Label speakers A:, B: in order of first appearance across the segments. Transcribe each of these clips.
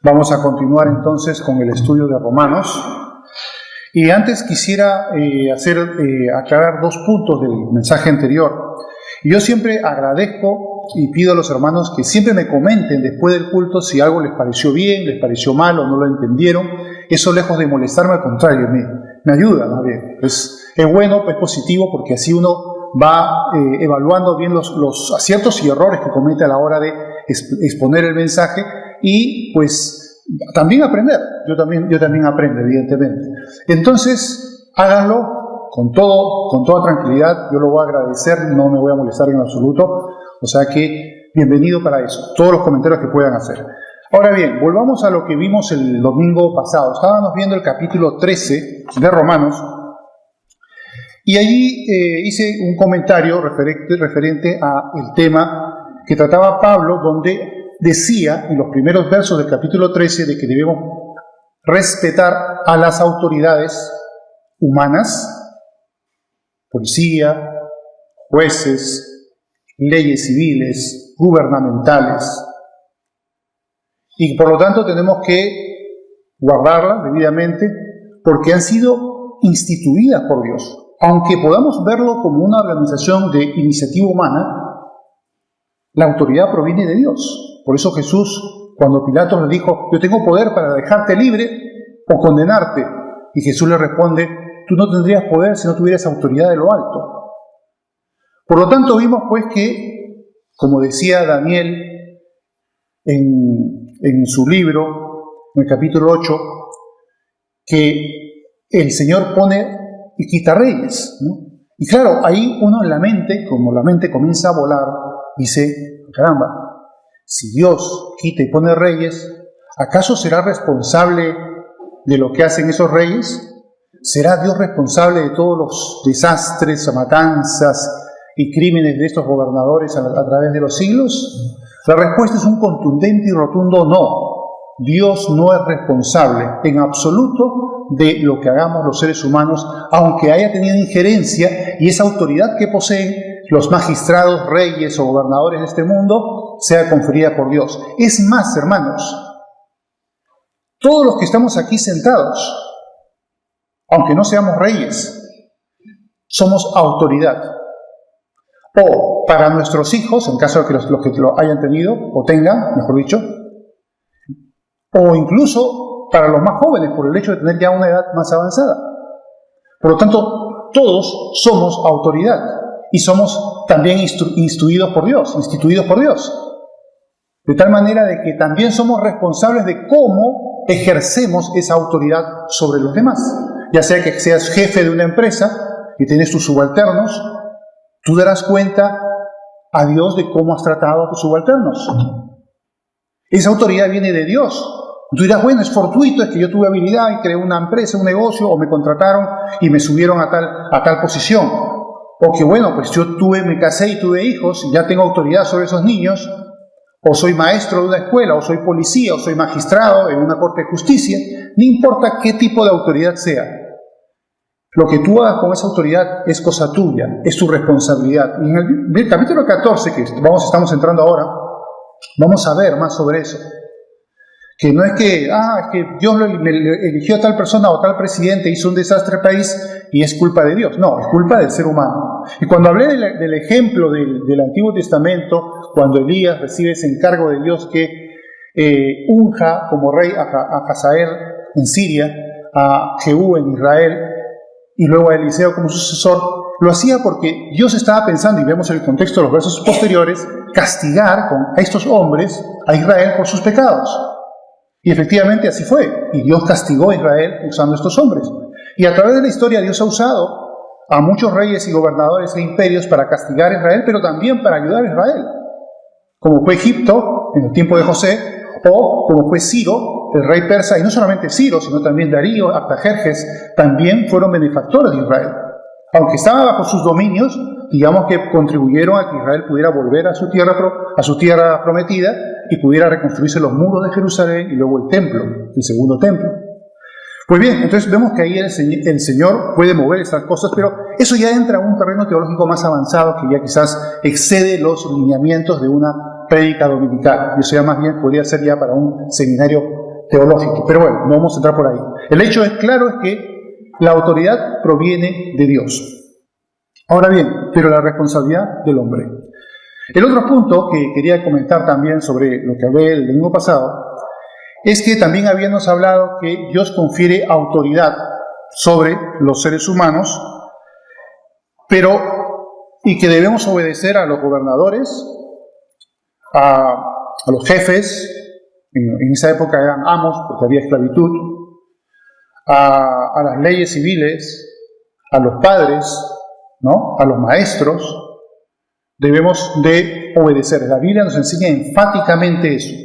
A: Vamos a continuar entonces con el estudio de Romanos. Y antes quisiera aclarar dos puntos del mensaje anterior. Yo siempre agradezco y pido a los hermanos que siempre me comenten después del culto si algo les pareció bien, les pareció mal o no lo entendieron. Eso, lejos de molestarme, al contrario, me ayuda más bien. Es bueno, es positivo, porque así uno va evaluando bien los aciertos y errores que comete a la hora de exponer el mensaje y pues también aprender. Yo también aprendo, evidentemente. Entonces, háganlo con toda tranquilidad. Yo lo voy a agradecer, no me voy a molestar en absoluto. O sea que, bienvenido para eso, todos los comentarios que puedan hacer. Ahora bien, volvamos a lo que vimos el domingo pasado. Estábamos viendo el capítulo 13 de Romanos, y allí hice un comentario referente al tema que trataba Pablo, donde decía en los primeros versos del capítulo 13 de que debemos respetar a las autoridades humanas, policía, jueces, leyes civiles, gubernamentales, y por lo tanto tenemos que guardarlas debidamente porque han sido instituidas por Dios. Aunque podamos verlo como una organización de iniciativa humana, la autoridad proviene de Dios. Por eso Jesús, cuando Pilato le dijo, yo tengo poder para dejarte libre o condenarte, y Jesús le responde, tú no tendrías poder si no tuvieras autoridad de lo alto. Por lo tanto, vimos pues que, como decía Daniel en su libro, en el capítulo 8, que el Señor pone y quita reyes, ¿no? Y claro, ahí uno en la mente, como la mente comienza a volar, dice, caramba, si Dios quita y pone reyes, ¿acaso será responsable de lo que hacen esos reyes? ¿Será Dios responsable de todos los desastres, matanzas y crímenes de estos gobernadores a través de los siglos? La respuesta es un contundente y rotundo no. Dios no es responsable en absoluto de lo que hagamos los seres humanos, aunque haya tenido injerencia y esa autoridad que poseen los magistrados, reyes o gobernadores de este mundo sea conferida por Dios. Es más, hermanos, todos los que estamos aquí sentados, aunque no seamos reyes, somos autoridad. O para nuestros hijos, en caso de que los que lo hayan tenido o tengan, mejor dicho, o incluso para los más jóvenes, por el hecho de tener ya una edad más avanzada. Por lo tanto, todos somos autoridad y somos también instituidos por Dios. De tal manera de que también somos responsables de cómo ejercemos esa autoridad sobre los demás. Ya sea que seas jefe de una empresa y tienes tus subalternos, tú darás cuenta a Dios de cómo has tratado a tus subalternos. Esa autoridad viene de Dios. Tú dirás, bueno, es fortuito, es que yo tuve habilidad y creé una empresa, un negocio, o me contrataron y me subieron a tal posición. O que bueno, pues yo me casé y tuve hijos y ya tengo autoridad sobre esos niños. O soy maestro de una escuela, o soy policía, o soy magistrado en una corte de justicia. No importa qué tipo de autoridad sea. Lo que tú hagas con esa autoridad es cosa tuya, es tu responsabilidad. Y en el capítulo 14, que estamos entrando ahora, vamos a ver más sobre eso. Que no es que Dios me eligió a tal persona o tal presidente, hizo un desastre al país y es culpa de Dios. No, es culpa del ser humano. Y cuando hablé del ejemplo del Antiguo Testamento, cuando Elías recibe ese encargo de Dios que unja como rey a Hazael en Siria, a Jehú en Israel y luego a Eliseo como sucesor, lo hacía porque Dios estaba pensando, y vemos el contexto de los versos posteriores, castigar a estos hombres, a Israel, por sus pecados. Y efectivamente así fue. Y Dios castigó a Israel usando estos hombres. Y a través de la historia Dios ha usado a muchos reyes y gobernadores e imperios para castigar a Israel, pero también para ayudar a Israel. Como fue Egipto en el tiempo de José, o como fue Ciro, el rey persa, y no solamente Ciro, sino también Darío, Artajerjes, también fueron benefactores de Israel. Aunque estaban bajo sus dominios, digamos que contribuyeron a que Israel pudiera volver a su tierra prometida y pudiera reconstruirse los muros de Jerusalén y luego el templo, el segundo templo. Pues bien, entonces vemos que ahí el Señor puede mover estas cosas, pero eso ya entra a un terreno teológico más avanzado que ya quizás excede los lineamientos de una prédica dominical. Y eso ya más bien podría ser ya para un seminario teológico. Pero bueno, no vamos a entrar por ahí. El hecho es claro es que la autoridad proviene de Dios. Ahora bien, pero la responsabilidad del hombre. El otro punto que quería comentar también sobre lo que hablé el domingo pasado es que también habíamos hablado que Dios confiere autoridad sobre los seres humanos, y que debemos obedecer a los gobernadores, a los jefes, en esa época eran amos porque había esclavitud, a las leyes civiles, a los padres, ¿no? A los maestros, debemos de obedecer. La Biblia nos enseña enfáticamente eso.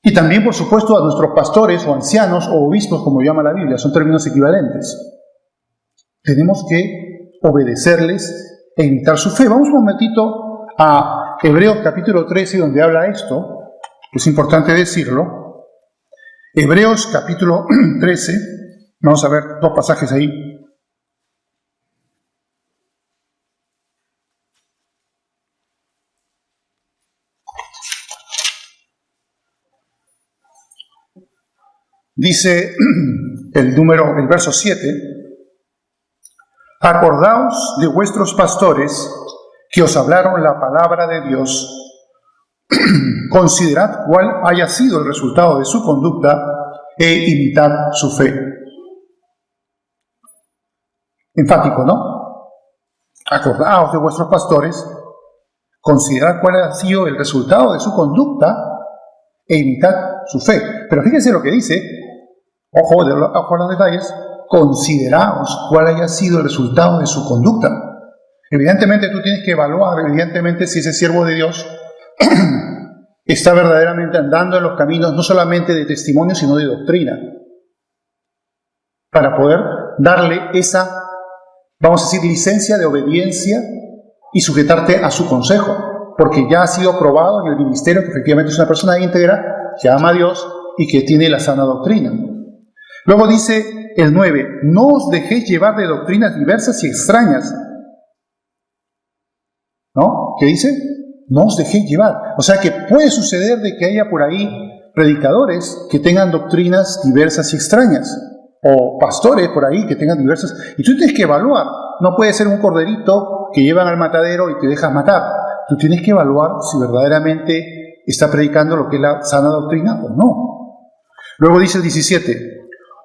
A: Y también, por supuesto, a nuestros pastores o ancianos o obispos, como llama la Biblia, son términos equivalentes. Tenemos que obedecerles e imitar su fe. Vamos un momentito a Hebreos capítulo 13, donde habla esto, que es importante decirlo. Hebreos capítulo 13, vamos a ver dos pasajes ahí. Dice el verso 7, acordaos de vuestros pastores que os hablaron la palabra de Dios, considerad cuál haya sido el resultado de su conducta e imitad su fe. Enfático, ¿no? Acordaos de vuestros pastores, considerad cuál ha sido el resultado de su conducta e imitad su fe. Pero fíjense lo que dice, ojo a los detalles, consideraos cuál haya sido el resultado de su conducta. Evidentemente tú tienes que evaluar, si ese siervo de Dios está verdaderamente andando en los caminos no solamente de testimonio, sino de doctrina, para poder darle esa, vamos a decir, licencia de obediencia y sujetarte a su consejo, porque ya ha sido probado en el ministerio que efectivamente es una persona íntegra, que ama a Dios y que tiene la sana doctrina. Luego dice el 9, no os dejéis llevar de doctrinas diversas y extrañas. ¿No? ¿Qué dice? No os dejéis llevar. O sea que puede suceder de que haya por ahí predicadores que tengan doctrinas diversas y extrañas, o pastores por ahí que tengan diversas, y tú tienes que evaluar. No puede ser un corderito que llevan al matadero y te dejas matar. Tú tienes que evaluar si verdaderamente está predicando lo que es la sana doctrina o no. Luego dice el 17,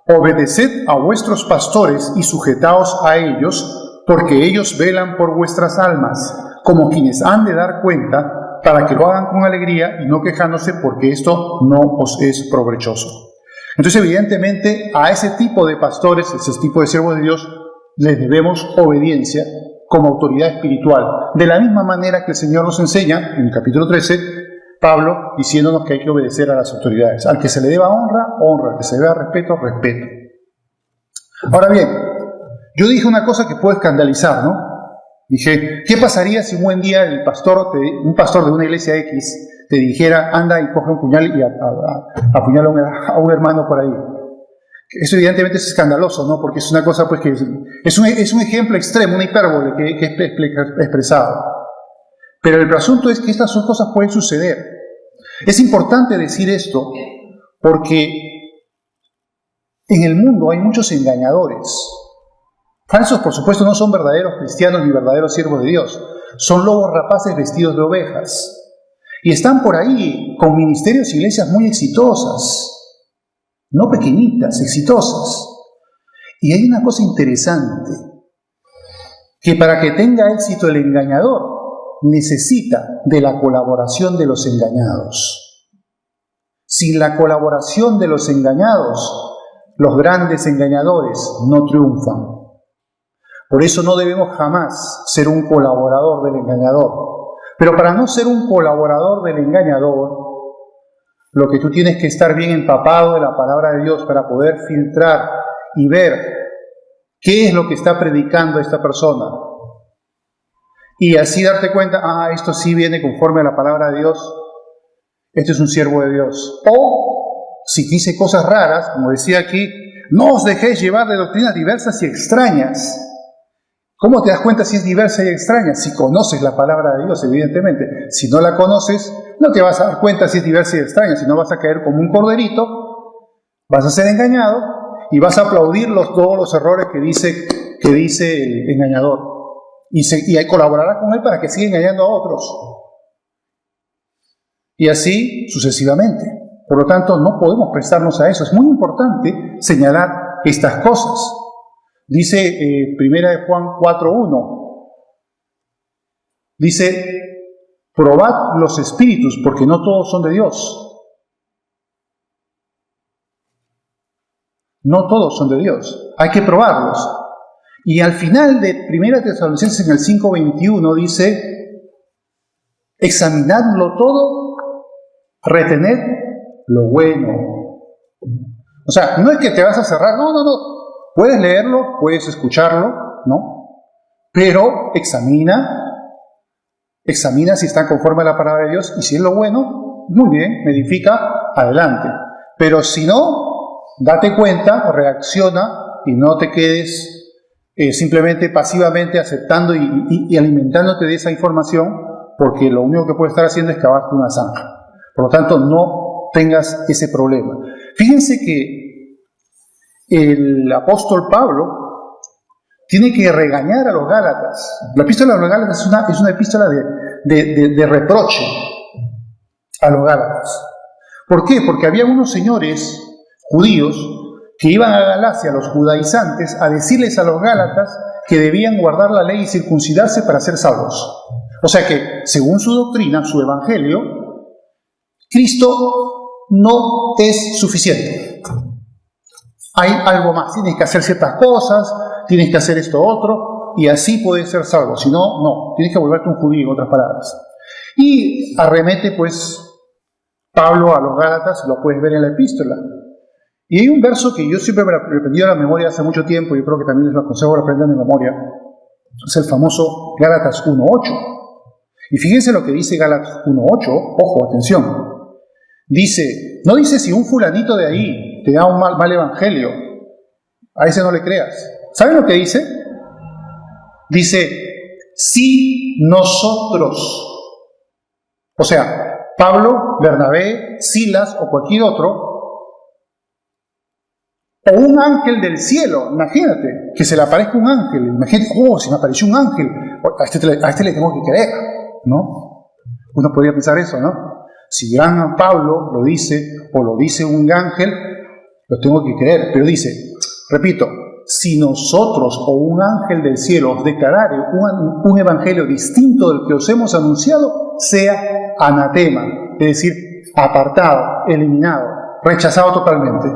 A: obedeced a vuestros pastores y sujetaos a ellos, porque ellos velan por vuestras almas, como quienes han de dar cuenta, para que lo hagan con alegría y no quejándose, porque esto no os es provechoso. Entonces, evidentemente, a ese tipo de pastores, ese tipo de siervos de Dios, les debemos obediencia como autoridad espiritual. De la misma manera que el Señor nos enseña, en el capítulo 13, Pablo, diciéndonos que hay que obedecer a las autoridades. Al que se le deba honra, honra. Al que se le deba respeto, respeto. Ahora bien, yo dije una cosa que puede escandalizar, ¿no? Dije, ¿qué pasaría si un buen día un pastor de una iglesia X te dijera, anda y coge un puñal y apuñala a un hermano por ahí? Eso evidentemente es escandaloso, ¿no? Porque es una cosa, pues, que es un ejemplo extremo, una hipérbole que es expresado. Pero el asunto es que estas cosas pueden suceder. Es importante decir esto porque en el mundo hay muchos engañadores. Falsos, por supuesto, no son verdaderos cristianos ni verdaderos siervos de Dios. Son lobos rapaces vestidos de ovejas. Y están por ahí con ministerios e iglesias muy exitosas. No pequeñitas, exitosas. Y hay una cosa interesante, que para que tenga éxito el engañador, necesita de la colaboración de los engañados. Sin la colaboración de los engañados, los grandes engañadores no triunfan. Por eso no debemos jamás ser un colaborador del engañador. Pero para no ser un colaborador del engañador, lo que tú tienes que estar bien empapado de la palabra de Dios para poder filtrar y ver qué es lo que está predicando esta persona. Y así darte cuenta, esto sí viene conforme a la palabra de Dios, este es un siervo de Dios. O, si dice cosas raras, como decía aquí, no os dejéis llevar de doctrinas diversas y extrañas. ¿Cómo te das cuenta si es diversa y extraña? Si conoces la palabra de Dios, evidentemente. Si no la conoces, no te vas a dar cuenta si es diversa y extraña, si no vas a caer como un corderito Vas a ser engañado y vas a aplaudir todos los errores que dice el engañador. Y colaborarás con él para que siga engañando a otros. Y así sucesivamente. Por lo tanto, no podemos prestarnos a eso. Es muy importante señalar estas cosas. Dice 1 Juan 4:1. Dice, probad los espíritus, porque no todos son de Dios. No todos son de Dios. Hay que probarlos. Y al final de 1 Tesalonicenses en el 5:21 dice, examinadlo todo, retened lo bueno. O sea, no es que te vas a cerrar, no. Puedes leerlo, puedes escucharlo, ¿no? Pero examina si está conforme a la palabra de Dios, y si es lo bueno, muy bien, me edifica, adelante. Pero si no, date cuenta, reacciona y no te quedes simplemente pasivamente aceptando y alimentándote de esa información, porque lo único que puedes estar haciendo es cavarte una zanja. Por lo tanto, no tengas ese problema. Fíjense que el apóstol Pablo tiene que regañar a los Gálatas. La epístola a los Gálatas es una epístola de reproche a los Gálatas. ¿Por qué? Porque había unos señores judíos que iban a Galacia, los judaizantes, a decirles a los Gálatas que debían guardar la ley y circuncidarse para ser salvos. O sea que, según su doctrina, su evangelio, Cristo no es suficiente. Hay algo más, tienes que hacer ciertas cosas, tienes que hacer esto otro, y así puedes ser salvo. Si no, no, tienes que volverte un judío, en otras palabras. Y arremete, pues, Pablo a los Gálatas, lo puedes ver en la epístola. Y hay un verso que yo siempre me he aprendido a la memoria hace mucho tiempo, y yo creo que también les lo aconsejo que aprendan de memoria, es el famoso Gálatas 1:8. Y fíjense lo que dice Gálatas 1:8, ojo, atención. Dice, no dice si un fulanito de ahí te da un mal evangelio, a ese no le creas. ¿Saben lo que dice? Dice, si nosotros, o sea, Pablo, Bernabé, Silas o cualquier otro, o un ángel del cielo, imagínate, que se le aparezca un ángel, imagínate, se me apareció un ángel, a este le tengo que creer, ¿no? Uno podría pensar eso, ¿no? Si gran Pablo lo dice, o lo dice un ángel, lo tengo que creer. Pero dice, repito, si nosotros o un ángel del cielo os declarare un evangelio distinto del que os hemos anunciado, sea anatema, es decir, apartado, eliminado, rechazado totalmente.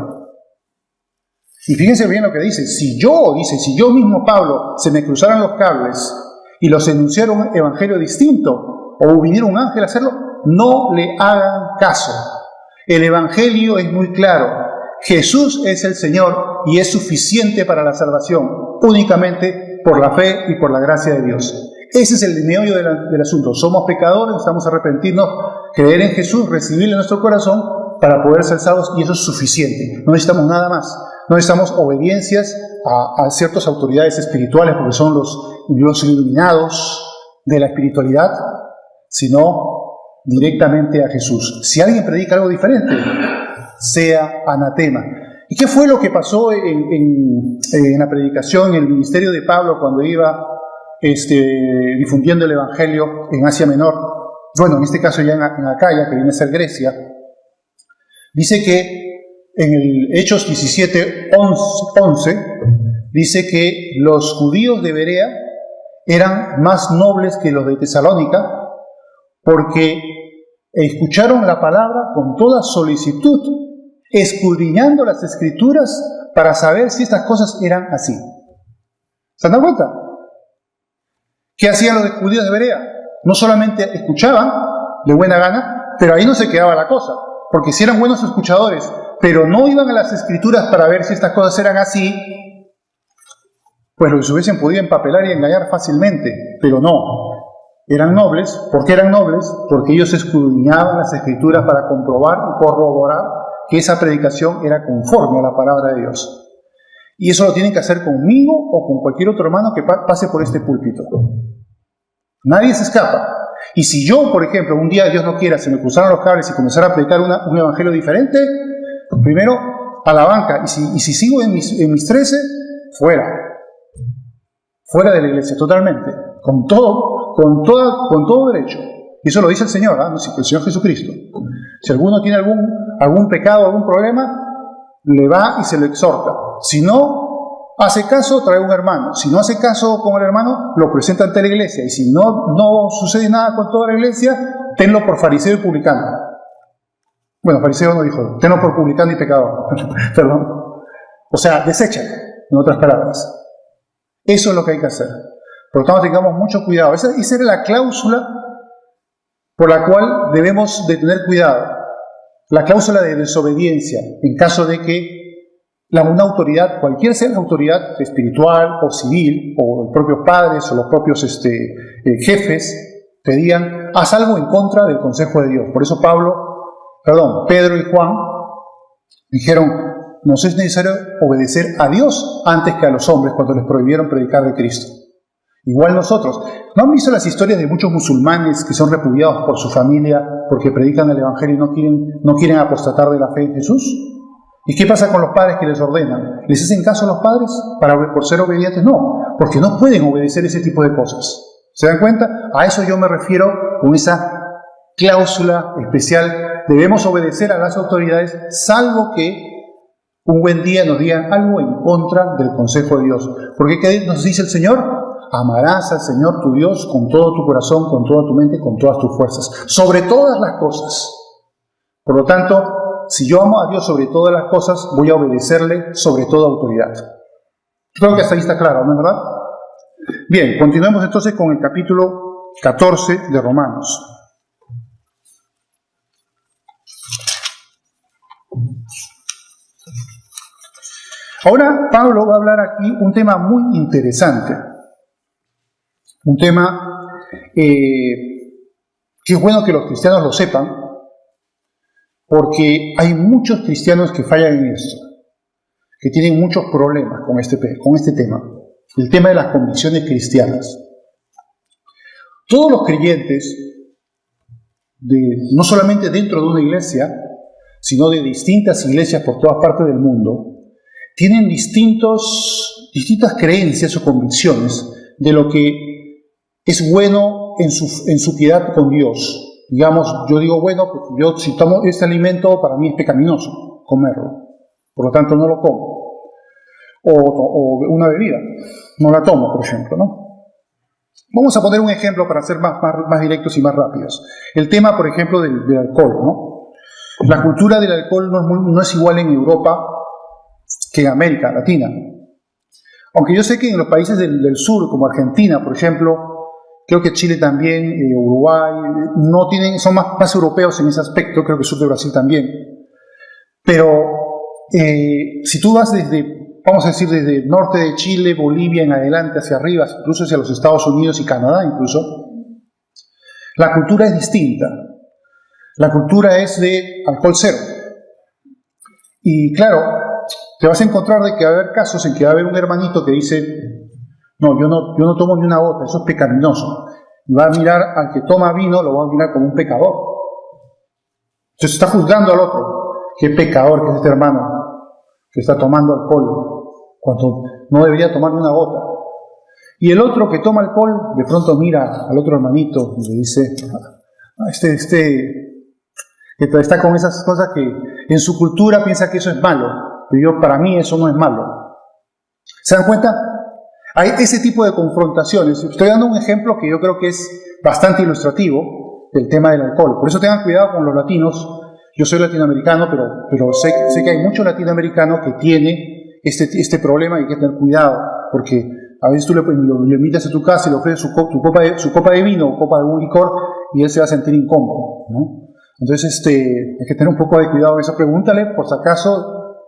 A: Y fíjense bien lo que dice, si yo mismo Pablo, se me cruzaran los cables y los enunciara un evangelio distinto, o viniera un ángel a hacerlo, no le hagan caso. El evangelio es muy claro. Jesús es el Señor y es suficiente para la salvación, únicamente por la fe y por la gracia de Dios. Ese es el meollo del asunto. Somos pecadores, necesitamos arrepentirnos, creer en Jesús, recibirle en nuestro corazón para poder ser salvos, y eso es suficiente. No necesitamos nada más. No necesitamos obediencias a ciertas autoridades espirituales, porque son los iluminados de la espiritualidad, sino directamente a Jesús. Si alguien predica algo diferente, sea anatema. ¿Y qué fue lo que pasó en la predicación, en el ministerio de Pablo cuando iba difundiendo el evangelio en Asia Menor? Bueno, en este caso ya en Acaya, que viene a ser Grecia. Dice que en el Hechos 17:11 dice que los judíos de Berea eran más nobles que los de Tesalónica, porque escucharon la palabra con toda solicitud, escudriñando las escrituras para saber si estas cosas eran así. ¿Se dan cuenta? ¿Qué hacían los judíos de Berea? No solamente escuchaban de buena gana, pero ahí no se quedaba la cosa, porque si eran buenos escuchadores, pero no iban a las escrituras para ver si estas cosas eran así, pues los hubiesen podido empapelar y engañar fácilmente, pero no. Eran nobles. ¿Por qué eran nobles? Porque ellos escudriñaban las escrituras para comprobar y corroborar que esa predicación era conforme a la palabra de Dios. Y eso lo tienen que hacer conmigo o con cualquier otro hermano que pase por este púlpito. Nadie se escapa. Y si yo, por ejemplo, un día, Dios no quiera, se me cruzaron los cables y comenzara a predicar un evangelio diferente, primero a la banca, y si sigo en mis 13, fuera de la iglesia, totalmente, con todo derecho. Y eso lo dice el Señor, ¿eh? El Señor Jesucristo. Si alguno tiene algún pecado, algún problema, le va y se lo exhorta. Si no hace caso, trae un hermano. Si no hace caso con el hermano, lo presenta ante la iglesia. Y si no sucede nada con toda la iglesia, tenlo por fariseo y publicano. Bueno, fariseo no dijo, tenlo por publicano y pecador. Perdón. O sea, deséchalo, en otras palabras. Eso es lo que hay que hacer. Por lo tanto, tengamos mucho cuidado. Esa era la cláusula por la cual debemos de tener cuidado. La cláusula de desobediencia, en caso de que una autoridad, cualquiera sea la autoridad espiritual o civil, o los propios padres o los propios jefes, te digan, haz algo en contra del consejo de Dios. Por eso Pedro y Juan dijeron, nos es necesario obedecer a Dios antes que a los hombres cuando les prohibieron predicar de Cristo. Igual nosotros. ¿No han visto las historias de muchos musulmanes que son repudiados por su familia porque predican el Evangelio y no quieren apostatar de la fe en Jesús? ¿Y qué pasa con los padres que les ordenan? ¿Les hacen caso a los padres por ser obedientes? No, porque no pueden obedecer ese tipo de cosas. ¿Se dan cuenta? A eso yo me refiero con esa cláusula especial. Debemos obedecer a las autoridades, salvo que un buen día nos digan algo en contra del consejo de Dios. Porque ¿qué nos dice el Señor? Amarás al Señor tu Dios con todo tu corazón, con toda tu mente, con todas tus fuerzas, sobre todas las cosas. Por lo tanto, si yo amo a Dios sobre todas las cosas, voy a obedecerle sobre toda autoridad. Creo que hasta ahí está claro, ¿no es verdad? Bien, continuemos entonces con el capítulo 14 de Romanos. Ahora Pablo va a hablar aquí un tema muy interesante. Un tema que es bueno que los cristianos lo sepan, porque hay muchos cristianos que fallan en esto, que tienen muchos problemas con este tema, el tema de las convicciones cristianas. Todos los creyentes, no solamente dentro de una iglesia, sino de distintas iglesias por todas partes del mundo, tienen distintas creencias o convicciones de lo que es bueno en su piedad con Dios. Digamos, yo digo bueno, porque si tomo este alimento, para mí es pecaminoso comerlo. Por lo tanto, no lo como. O una bebida, no la tomo, por ejemplo, ¿no? Vamos a poner un ejemplo para ser más directos y más rápidos. El tema, por ejemplo, del alcohol, ¿no? La cultura del alcohol no es igual en Europa que en América Latina. Aunque yo sé que en los países del sur, como Argentina, por ejemplo, creo que Chile también, Uruguay, son más europeos en ese aspecto, creo que el sur de Brasil también. Pero si tú vas desde el norte de Chile, Bolivia en adelante, hacia arriba, incluso hacia los Estados Unidos y Canadá incluso, la cultura es distinta. La cultura es de alcohol cero. Y claro, te vas a encontrar de que va a haber casos en que va a haber un hermanito que dice, no, yo no tomo ni una gota, eso es pecaminoso. Y va a mirar al que toma vino, lo va a mirar como un pecador. Entonces está juzgando al otro. Qué pecador que es este hermano que está tomando alcohol, cuando no debería tomar ni una gota. Y el otro que toma alcohol, de pronto mira al otro hermanito y le dice, que está con esas cosas que en su cultura piensa que eso es malo, pero para mí eso no es malo. ¿Se dan cuenta? Hay ese tipo de confrontaciones. Estoy dando un ejemplo que yo creo que es bastante ilustrativo del tema del alcohol. Por eso tengan cuidado con los latinos. Yo soy latinoamericano, pero sé que hay muchos latinoamericanos que tienen este problema y hay que tener cuidado, porque a veces tú le invitas a tu casa y le ofreces su copa de vino o copa de un licor y él se va a sentir incómodo, ¿no? Entonces hay que tener un poco de cuidado en eso. Pregúntale, por si acaso,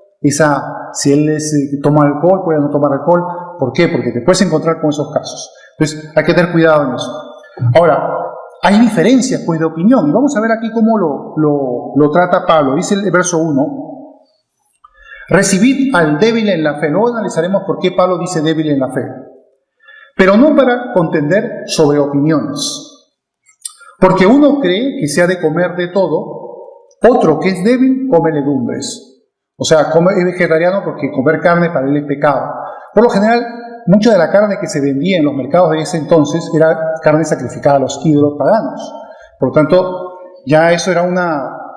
A: si él toma alcohol, puede no tomar alcohol. ¿Por qué? Porque te puedes encontrar con esos casos. Entonces hay que tener cuidado en eso. Ahora, hay diferencias pues de opinión, y vamos a ver aquí cómo lo trata Pablo. Dice el verso 1, recibid al débil en la fe. Luego analizaremos por qué Pablo dice débil en la fe. Pero no para contender sobre opiniones. Porque uno cree que se ha de comer de todo, otro que es débil come legumbres. O sea, es vegetariano porque comer carne para él es pecado. Por lo general, mucha de la carne que se vendía en los mercados de ese entonces era carne sacrificada a los ídolos paganos. Por lo tanto, ya eso era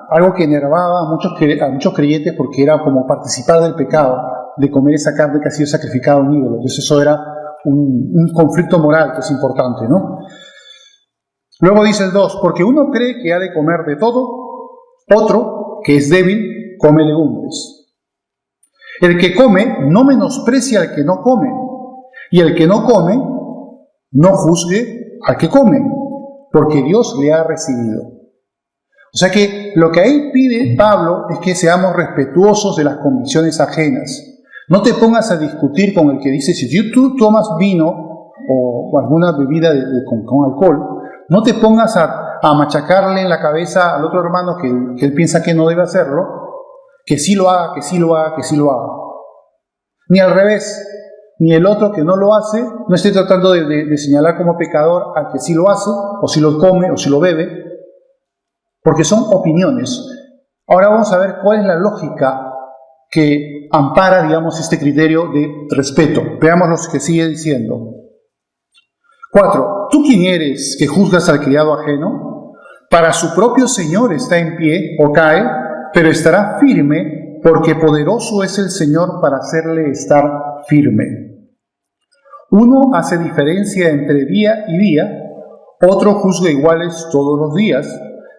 A: algo que enervaba a muchos creyentes porque era como participar del pecado de comer esa carne que ha sido sacrificada a un ídolo. Entonces eso era un conflicto moral que es importante, ¿no? Luego dice el 2, porque uno cree que ha de comer de todo, otro, que es débil, come legumbres. El que come no menosprecia al que no come, y el que no come no juzgue al que come, porque Dios le ha recibido. O sea que lo que ahí pide Pablo es que seamos respetuosos de las convicciones ajenas. No te pongas a discutir con el que dice, si tú tomas vino o alguna bebida con alcohol, no te pongas a machacarle en la cabeza al otro hermano que él piensa que no debe hacerlo, que sí lo haga, que sí lo haga, que sí lo haga. Ni al revés, ni el otro que no lo hace, no esté tratando de señalar como pecador al que sí lo hace, o si lo come, o si lo bebe, porque son opiniones. Ahora vamos a ver cuál es la lógica que ampara, digamos, este criterio de respeto. Veamos lo que sigue diciendo. 4. ¿Tú quién eres que juzgas al criado ajeno? Para su propio Señor está en pie o cae, pero estará firme, porque poderoso es el Señor para hacerle estar firme. Uno hace diferencia entre día y día, otro juzga iguales todos los días.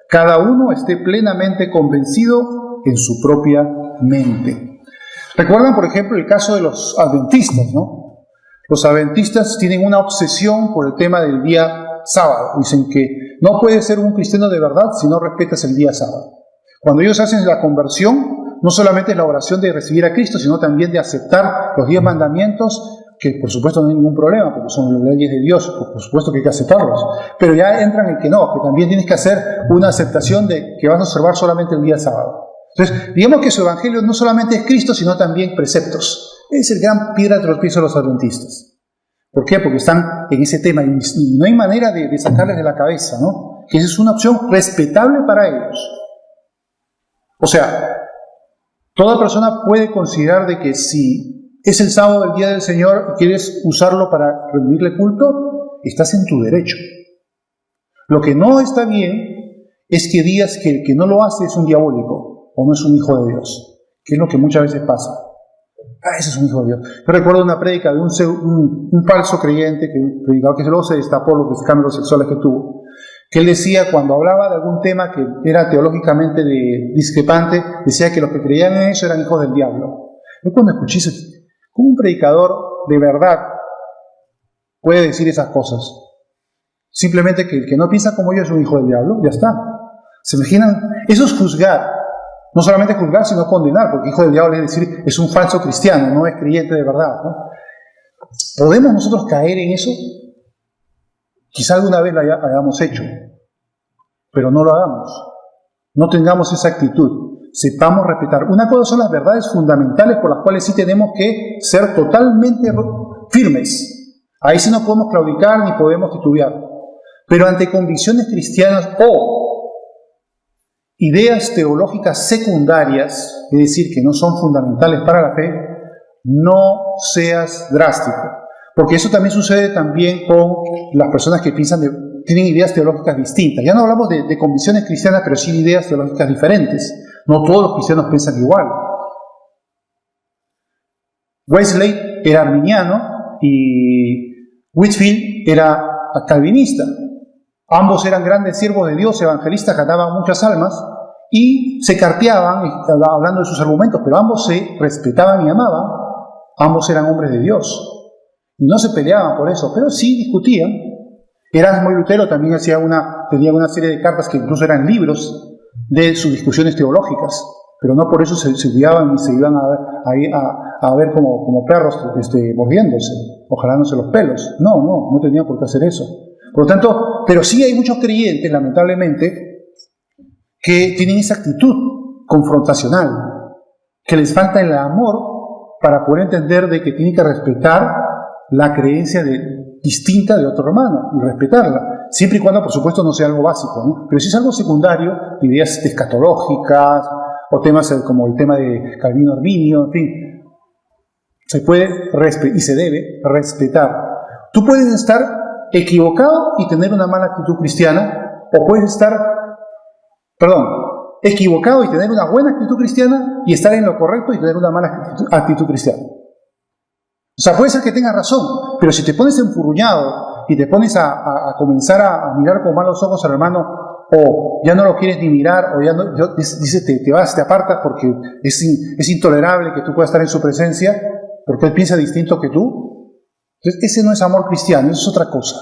A: Cada uno esté plenamente convencido en su propia mente. ¿Recuerdan, por ejemplo, el caso de los adventistas, no? Los adventistas tienen una obsesión por el tema del día sábado. Dicen que no puedes ser un cristiano de verdad si no respetas el día sábado. Cuando ellos hacen la conversión, no solamente es la oración de recibir a Cristo, sino también de aceptar los 10 mandamientos, que por supuesto no hay ningún problema, porque son las leyes de Dios, por supuesto que hay que aceptarlos. Pero ya entran en que no, que también tienes que hacer una aceptación de que vas a observar solamente el día sábado. Entonces, digamos que su evangelio no solamente es Cristo, sino también preceptos. Es el gran piedra de los pies de los adventistas. ¿Por qué? Porque están en ese tema y no hay manera de sacarles de la cabeza, ¿no? Que esa es una opción respetable para ellos. O sea, toda persona puede considerar de que si es el sábado del día del Señor y quieres usarlo para rendirle culto, estás en tu derecho. Lo que no está bien es que digas que el que no lo hace es un diabólico o no es un hijo de Dios, que es lo que muchas veces pasa. Ese es un hijo de Dios. Yo recuerdo una prédica de un falso creyente, un predicador que luego se destapó los escándalos sexuales que tuvo, que él decía, cuando hablaba de algún tema que era teológicamente discrepante, decía que los que creían en eso eran hijos del diablo. Yo cuando escuché eso, ¿cómo un predicador de verdad puede decir esas cosas? Simplemente que el que no piensa como yo es un hijo del diablo, ya está. ¿Se imaginan? Eso es juzgar. No solamente juzgar, sino condenar, porque hijo del diablo es decir, es un falso cristiano, no es creyente de verdad, ¿no? ¿Podemos nosotros caer en eso? Quizá alguna vez lo hayamos hecho, pero no lo hagamos. No tengamos esa actitud. Sepamos respetar. Una cosa son las verdades fundamentales por las cuales sí tenemos que ser totalmente firmes. Ahí sí no podemos claudicar ni podemos titubear. Pero ante convicciones cristianas o ideas teológicas secundarias, es decir, que no son fundamentales para la fe, no seas drástico. Porque eso también sucede también con las personas que tienen ideas teológicas distintas. Ya no hablamos de convicciones cristianas, pero sí de ideas teológicas diferentes. No todos los cristianos piensan igual. Wesley era arminiano y Whitefield era calvinista. Ambos eran grandes siervos de Dios, evangelistas, ganaban muchas almas y se carteaban hablando de sus argumentos, pero ambos se respetaban y amaban. Ambos eran hombres de Dios y no se peleaban por eso, pero sí discutían. Erasmo y Lutero también tenía una serie de cartas que incluso eran libros de sus discusiones teológicas, pero no por eso se odiaban y se iban a ver como perros mordiéndose o jalándose los pelos. No tenían por qué hacer eso. Por lo tanto, pero sí hay muchos creyentes, lamentablemente, que tienen esa actitud confrontacional, que les falta el amor para poder entender de que tienen que respetar la creencia distinta de otro hermano y respetarla, siempre y cuando, por supuesto, no sea algo básico, ¿no? Pero si es algo secundario, ideas escatológicas o temas como el tema de Calvino Arminio, en fin. Se puede y se debe respetar. Tú puedes estar equivocado y tener una mala actitud cristiana, o puedes estar, equivocado y tener una buena actitud cristiana y estar en lo correcto y tener una mala actitud cristiana. O sea, puede ser que tengas razón, pero si te pones enfurruñado y te pones a comenzar a mirar con malos ojos al hermano, o ya no lo quieres ni mirar, o ya no, dice, te vas, te apartas porque es intolerable que tú puedas estar en su presencia, porque él piensa distinto que tú. Entonces, ese no es amor cristiano, eso es otra cosa.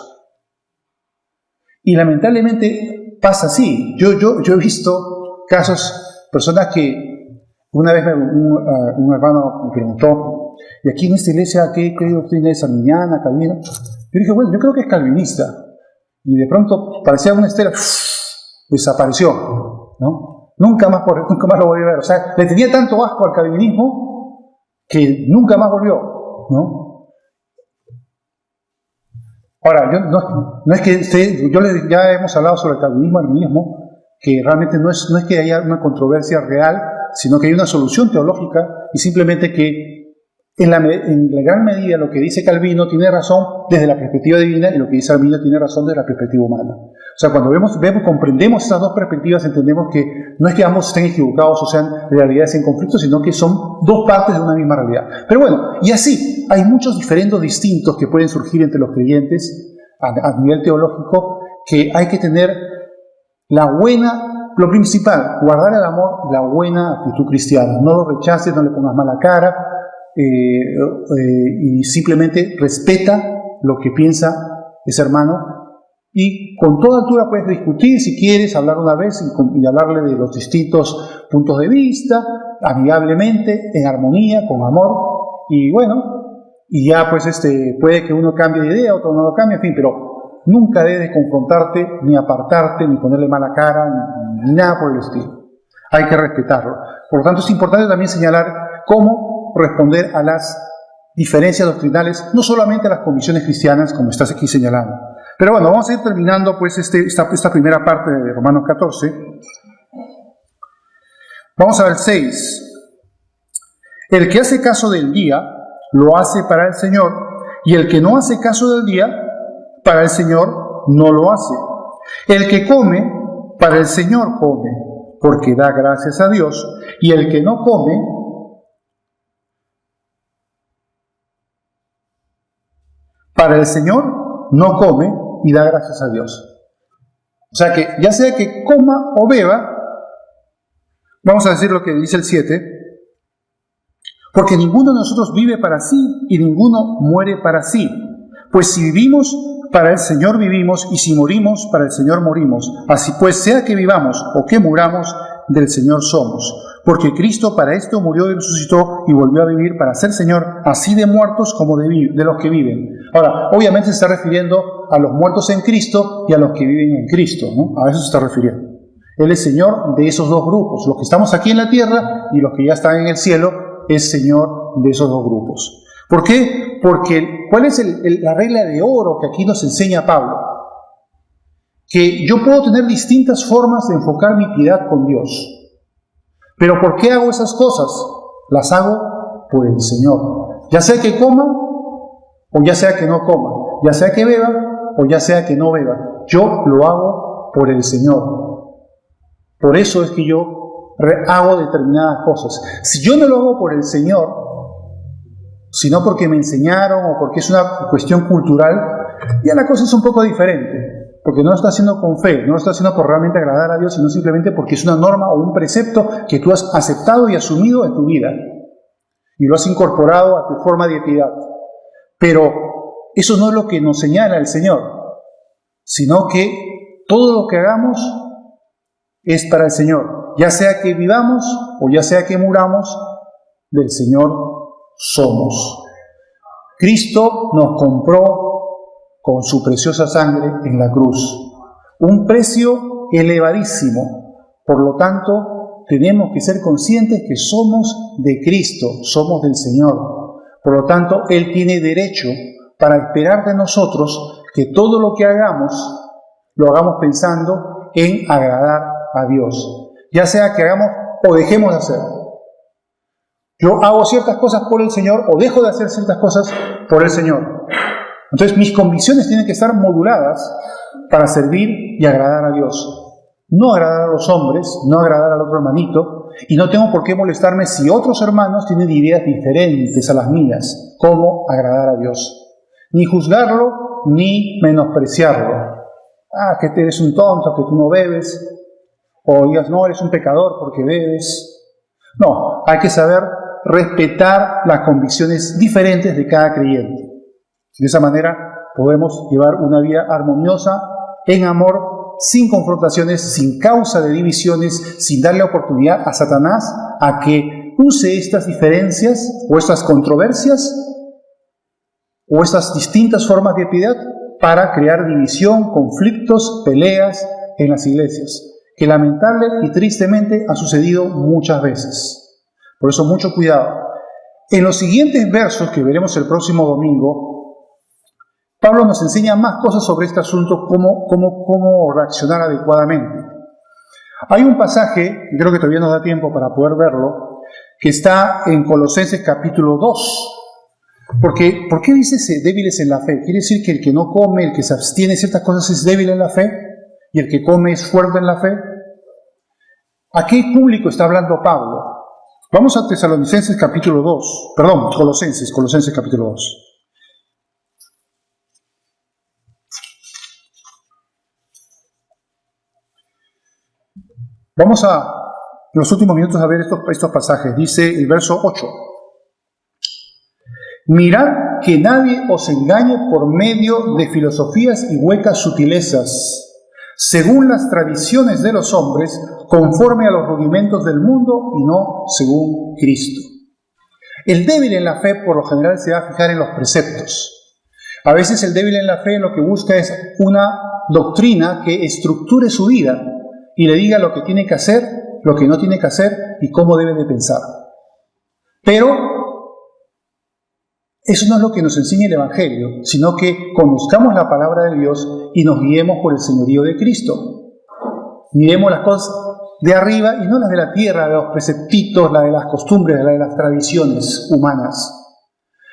A: Y lamentablemente pasa así. Yo he visto casos, personas que una vez un hermano me preguntó, ¿y aquí en esta iglesia qué doctrina es arminiana, calvina? Yo dije, bueno, yo creo que es calvinista. Y de pronto parecía una estela, desapareció, ¿no? Nunca más lo volví a ver. O sea, le tenía tanto asco al calvinismo que nunca más volvió, ¿no? Ahora, no es que ya hemos hablado sobre el calvinismo, arminianismo, que realmente no es que haya una controversia real, sino que hay una solución teológica y simplemente que en la gran medida lo que dice Calvino tiene razón desde la perspectiva divina y lo que dice Arminio tiene razón desde la perspectiva humana. O sea, cuando comprendemos esas dos perspectivas, entendemos que no es que ambos estén equivocados o sean realidades en conflicto, sino que son dos partes de una misma realidad. Pero bueno, y así, hay muchos diferendos distintos que pueden surgir entre los creyentes a nivel teológico, que hay que tener lo principal, guardar el amor y la buena actitud cristiana. No lo rechaces, no le pongas mala cara, y simplemente respeta lo que piensa ese hermano, y con toda altura puedes discutir si quieres, hablar una vez y hablarle de los distintos puntos de vista, amigablemente, en armonía, con amor, y bueno, y ya pues puede que uno cambie de idea, otro no lo cambie, en fin, pero nunca debes confrontarte, ni apartarte, ni ponerle mala cara, ni nada por el estilo. Hay que respetarlo. Por lo tanto, es importante también señalar cómo responder a las diferencias doctrinales, no solamente a las convicciones cristianas, como estás aquí señalando. Pero bueno, vamos a ir terminando pues esta primera parte de Romanos 14. Vamos a ver el 6. El que hace caso del día, lo hace para el Señor, y el que no hace caso del día, para el Señor no lo hace. El que come, para el Señor come, porque da gracias a Dios, y el que no come, para el Señor no come y da gracias a Dios. O sea que, ya sea que coma o beba, vamos a decir lo que dice el 7, porque ninguno de nosotros vive para sí y ninguno muere para sí. Pues si vivimos, para el Señor vivimos, y si morimos, para el Señor morimos. Así pues, sea que vivamos o que muramos, del Señor somos. Porque Cristo para esto murió y resucitó y volvió a vivir para ser Señor, así de muertos como de los que viven. Ahora, obviamente se está refiriendo a los muertos en Cristo y a los que viven en Cristo, ¿no? A eso se está refiriendo. Él es Señor de esos dos grupos. Los que estamos aquí en la tierra y los que ya están en el cielo, es Señor de esos dos grupos. ¿Por qué? Porque, ¿cuál es la regla de oro que aquí nos enseña Pablo? Que yo puedo tener distintas formas de enfocar mi piedad con Dios. ¿Pero por qué hago esas cosas? Las hago por el Señor. Ya sea que coma o ya sea que no coma. Ya sea que beba o ya sea que no beba. Yo lo hago por el Señor. Por eso es que yo hago determinadas cosas. Si yo no lo hago por el Señor, sino porque me enseñaron o porque es una cuestión cultural, ya la cosa es un poco diferente. Porque no lo está haciendo con fe, no lo está haciendo por realmente agradar a Dios, sino simplemente porque es una norma o un precepto que tú has aceptado y asumido en tu vida. Y lo has incorporado a tu forma de piedad. Pero eso no es lo que nos señala el Señor, sino que todo lo que hagamos es para el Señor. Ya sea que vivamos o ya sea que muramos, del Señor somos. Cristo nos compró con su preciosa sangre en la cruz. Un precio elevadísimo. Por lo tanto, tenemos que ser conscientes que somos de Cristo, somos del Señor. Por lo tanto, Él tiene derecho para esperar de nosotros que todo lo que hagamos, lo hagamos pensando en agradar a Dios. Ya sea que hagamos o dejemos de hacer. Yo hago ciertas cosas por el Señor o dejo de hacer ciertas cosas por el Señor. Entonces mis convicciones tienen que estar moduladas para servir y agradar a Dios. No agradar a los hombres, no agradar al otro hermanito, y no tengo por qué molestarme si otros hermanos tienen ideas diferentes a las mías, cómo agradar a Dios. Ni juzgarlo, ni menospreciarlo. Que eres un tonto, que tú no bebes, o digas, no, eres un pecador porque bebes. No, hay que saber respetar las convicciones diferentes de cada creyente. De esa manera podemos llevar una vida armoniosa, en amor, sin confrontaciones, sin causa de divisiones, sin darle oportunidad a Satanás a que use estas diferencias o estas controversias o estas distintas formas de piedad para crear división, conflictos, peleas en las iglesias, que lamentable y tristemente ha sucedido muchas veces. Por eso mucho cuidado. En los siguientes versos que veremos el próximo domingo, Pablo nos enseña más cosas sobre este asunto, cómo reaccionar adecuadamente. Hay un pasaje, creo que todavía nos da tiempo para poder verlo, que está en Colosenses capítulo 2. Porque, ¿por qué dice débiles en la fe? Quiere decir que el que no come, el que se abstiene de ciertas cosas es débil en la fe, y el que come es fuerte en la fe. ¿A qué público está hablando Pablo? Vamos a Colosenses capítulo 2. Colosenses capítulo 2. Vamos a, en los últimos minutos, a ver estos pasajes. Dice el verso 8. Mirad que nadie os engañe por medio de filosofías y huecas sutilezas, según las tradiciones de los hombres, conforme a los rudimentos del mundo y no según Cristo. El débil en la fe, por lo general, se va a fijar en los preceptos. A veces el débil en la fe lo que busca es una doctrina que estructure su vida y le diga lo que tiene que hacer, lo que no tiene que hacer y cómo debe de pensar. Pero eso no es lo que nos enseña el Evangelio, sino que conozcamos la palabra de Dios y nos guiemos por el señorío de Cristo. Miremos las cosas de arriba y no las de la tierra, de los preceptitos, la de las costumbres, la de las tradiciones humanas.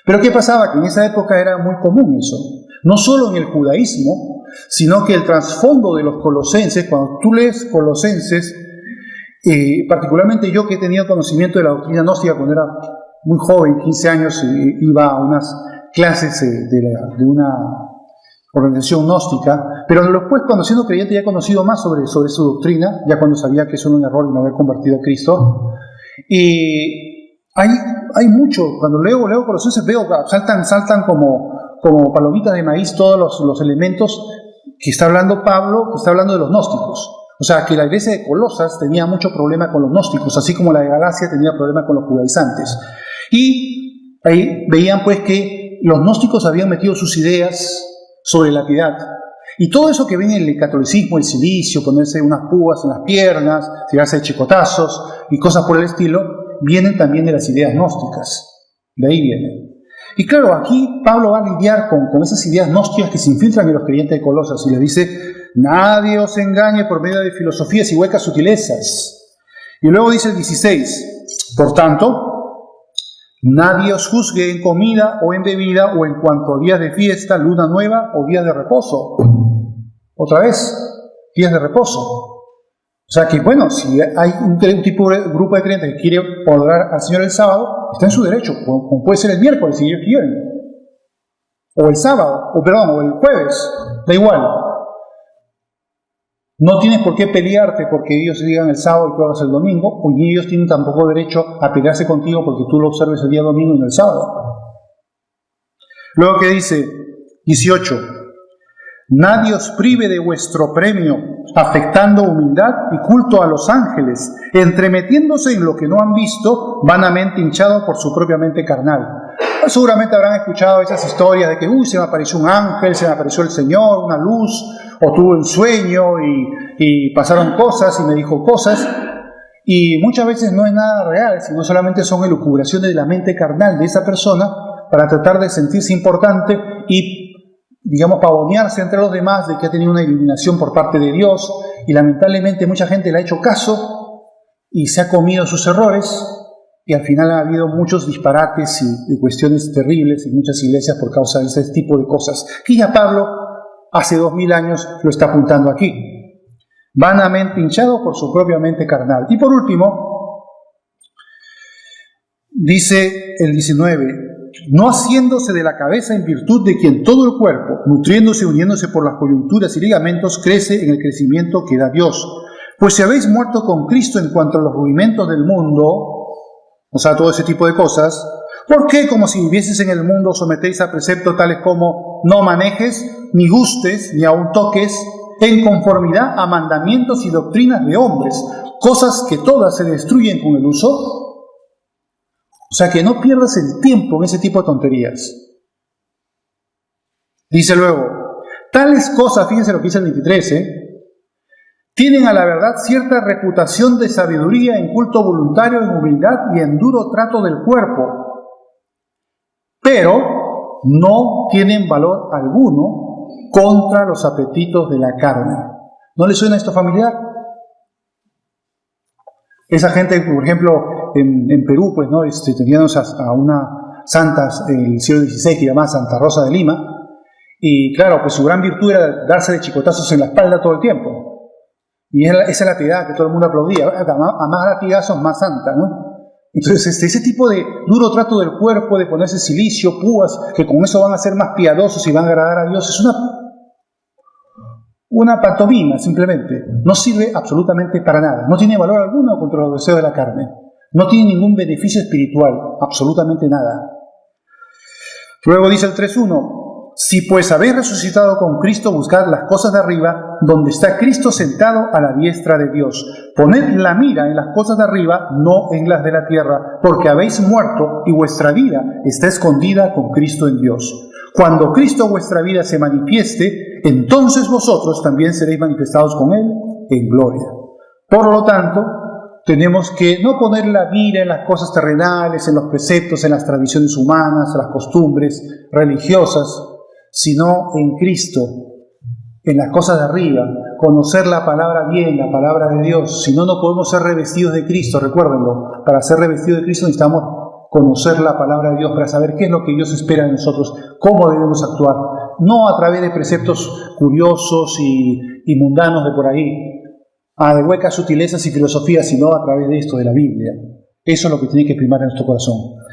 A: Pero ¿qué pasaba? Que en esa época era muy común eso. No solo en el judaísmo, sino que el trasfondo de los colosenses, cuando tú lees Colosenses, particularmente yo que he tenido conocimiento de la doctrina gnóstica cuando era muy joven, 15 años, iba a unas clases de una organización gnóstica, pero después, cuando siendo creyente, ya he conocido más sobre su doctrina, ya cuando sabía que eso era un error y me había convertido a Cristo. Y hay mucho, cuando leo Colosenses, veo, saltan como palomitas de maíz todos los elementos que está hablando Pablo, que está hablando de los gnósticos. O sea, que la iglesia de Colosas tenía mucho problema con los gnósticos, así como la de Galacia tenía problema con los judaizantes. Y ahí veían pues que los gnósticos habían metido sus ideas sobre la piedad. Y todo eso que viene en el catolicismo, el cilicio, ponerse unas púas en las piernas, tirarse de chicotazos y cosas por el estilo, vienen también de las ideas gnósticas. De ahí vienen. Y claro, aquí Pablo va a lidiar con esas ideas gnósticas que se infiltran en los creyentes de Colosas y le dice: nadie os engañe por medio de filosofías y huecas sutilezas. Y luego dice el 16: por tanto, nadie os juzgue en comida o en bebida o en cuanto a días de fiesta, luna nueva o días de reposo. Otra vez, días de reposo. O sea que, bueno, si hay un grupo de creyentes que quiere adorar al Señor el sábado, está en su derecho, como puede ser el miércoles si ellos quieren, o el sábado, o el jueves, da igual. No tienes por qué pelearte porque ellos digan el sábado y tú hagas el domingo, ni ellos tienen tampoco derecho a pelearse contigo porque tú lo observes el día domingo y no el sábado. Luego que dice 18: nadie os prive de vuestro premio, afectando humildad y culto a los ángeles, entremetiéndose en lo que no han visto, vanamente hinchado por su propia mente carnal. Pues seguramente habrán escuchado esas historias de que se me apareció un ángel, se me apareció el Señor, una luz, o tuve un sueño y pasaron cosas y me dijo cosas. Y muchas veces no es nada real, sino solamente son elucubraciones de la mente carnal de esa persona para tratar de sentirse importante y, digamos, pavonearse entre los demás de que ha tenido una iluminación por parte de Dios, y lamentablemente mucha gente le ha hecho caso y se ha comido sus errores, y al final ha habido muchos disparates y cuestiones terribles en muchas iglesias por causa de ese tipo de cosas. Y ya Pablo, hace 2000 años, lo está apuntando aquí. Vanamente hinchado por su propia mente carnal. Y por último, dice el 19, no haciéndose de la cabeza en virtud de quien todo el cuerpo, nutriéndose y uniéndose por las coyunturas y ligamentos, crece en el crecimiento que da Dios. Pues si habéis muerto con Cristo en cuanto a los rudimentos del mundo, o sea, todo ese tipo de cosas, ¿por qué, como si vivieses en el mundo, sometéis a preceptos tales como no manejes, ni gustes, ni aun toques, en conformidad a mandamientos y doctrinas de hombres, cosas que todas se destruyen con el uso? O sea, que no pierdas el tiempo en ese tipo de tonterías. Dice luego, tales cosas, fíjense lo que dice el 23, tienen a la verdad cierta reputación de sabiduría en culto voluntario, en humildad y en duro trato del cuerpo, pero no tienen valor alguno contra los apetitos de la carne. ¿No les suena esto familiar? Esa gente, por ejemplo, en Perú, pues, ¿no? Teníamos a una santa en el siglo XVI que llamaba Santa Rosa de Lima, y claro, pues su gran virtud era darse de chicotazos en la espalda todo el tiempo. Y esa es la piedad que todo el mundo aplaudía. A más latigazos, más santa, ¿no? Entonces, ese tipo de duro trato del cuerpo, de ponerse silicio, púas, que con eso van a ser más piadosos y van a agradar a Dios, es una pantomima, simplemente. No sirve absolutamente para nada. No tiene valor alguno contra los deseos de la carne. No tiene ningún beneficio espiritual, absolutamente nada. Luego dice el 3.1, si pues habéis resucitado con Cristo, buscad las cosas de arriba, donde está Cristo sentado a la diestra de Dios. Poned la mira en las cosas de arriba, no en las de la tierra, porque habéis muerto y vuestra vida está escondida con Cristo en Dios. Cuando Cristo vuestra vida se manifieste, entonces vosotros también seréis manifestados con Él en gloria. Por lo tanto, tenemos que no poner la mira en las cosas terrenales, en los preceptos, en las tradiciones humanas, en las costumbres religiosas, sino en Cristo, en las cosas de arriba, conocer la palabra bien, la palabra de Dios. Si no, no podemos ser revestidos de Cristo, recuérdenlo. Para ser revestidos de Cristo necesitamos conocer la palabra de Dios para saber qué es lo que Dios espera de nosotros, cómo debemos actuar. No a través de preceptos curiosos y mundanos de por ahí, de huecas sutilezas y filosofías, sino a través de esto, de la Biblia. Eso es lo que tiene que primar en nuestro corazón.